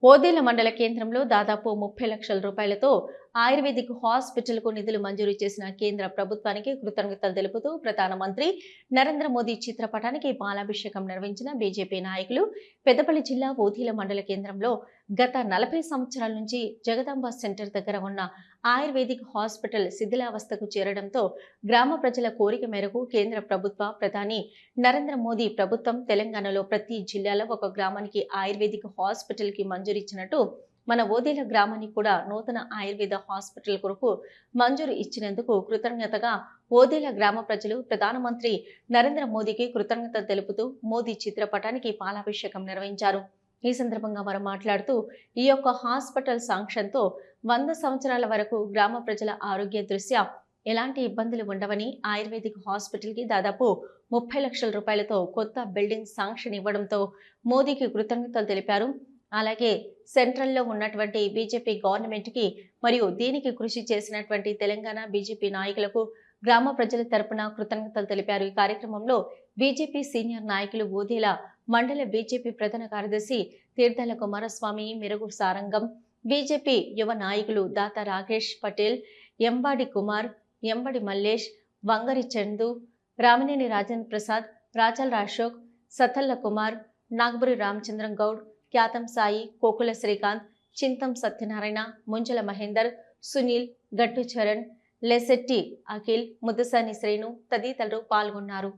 ఓదెల మండల కేంద్రంలో దాదాపు 30 లక్షల రూపాయలతో ఆయుర్వేదిక్ హాస్పిటల్కు నిధులు మంజూరు చేసిన కేంద్ర ప్రభుత్వానికి కృతజ్ఞతలు తెలుపుతూ ప్రధానమంత్రి నరేంద్ర మోదీ చిత్రపటానికి పాలాభిషేకం నిర్వహించిన బీజేపీ నాయకులు పెద్దపల్లి జిల్లా ఓదెల మండల కేంద్రంలో గత 40 సంవత్సరాల నుంచి జగదాంబ సెంటర్ దగ్గర ఉన్న ఆయుర్వేదిక్ హాస్పిటల్ శిథిలావస్థకు చేరడంతో గ్రామ ప్రజల కోరిక మేరకు కేంద్ర ప్రభుత్వ ప్రధాని నరేంద్ర మోదీ ప్రభుత్వం తెలంగాణలో ప్రతి జిల్లాలో ఒక గ్రామానికి ఆయుర్వేదిక్ హాస్పిటల్ కి మంజూరు మన ఓదెల గ్రామానికి కూడా నూతన ఆయుర్వేద హాస్పిటల్ కొరకు మంజూరు ఇచ్చినందుకు కృతజ్ఞతగా ఓదెల గ్రామ ప్రజలు ప్రధానమంత్రి నరేంద్ర మోదీకి కృతజ్ఞతలు తెలుపుతూ మోదీ చిత్రపటానికి పాలాభిషేకం నిర్వహించారు. ఈ సందర్భంగా వారు మాట్లాడుతూ ఈ యొక్క హాస్పిటల్ శాంక్షన్తో 100 సంవత్సరాల వరకు గ్రామ ప్రజల ఆరోగ్య దృష్ట్యా ఎలాంటి ఇబ్బందులు ఉండవని ఆయుర్వేదిక్ హాస్పిటల్ కి దాదాపు 30 లక్షల రూపాయలతో కొత్త బిల్డింగ్ శాంక్షన్ ఇవ్వడంతో మోదీకి కృతజ్ఞతలు తెలిపారు. అలాగే సెంట్రల్లో ఉన్నటువంటి బీజేపీ గవర్నమెంట్ కి మరియు దీనికి కృషి చేసినటువంటి తెలంగాణ బీజేపీ నాయకులకు గ్రామ ప్రజల తరపున కృతజ్ఞతలు తెలిపారు. ఈ కార్యక్రమంలో బీజేపీ సీనియర్ నాయకులు ఓదెల మండల బీజేపీ ప్రధాన కార్యదర్శి తీర్థల కుమారస్వామి, మెరుగు సారంగం, బీజేపీ యువ నాయకులు దాతా రాకేష్ పటేల్, ఎంబాడి కుమార్, ఎంబడి మల్లేష్, వంగరి చందు, రామినేని రాజేంద్ర ప్రసాద్, రాచల్ అశోక్, సతల్ల కుమార్, నాగబురి రామచంద్రం గౌడ్, ఖ్యాతం సాయి, కోకుల శ్రీకాంత్, చింతం సత్యనారాయణ, ముంజల మహేందర్, సునీల్, గట్టు చరణ్, లెసెట్టి అఖిల్, ముద్దసాని శ్రీను తదితరులు పాల్గొన్నారు.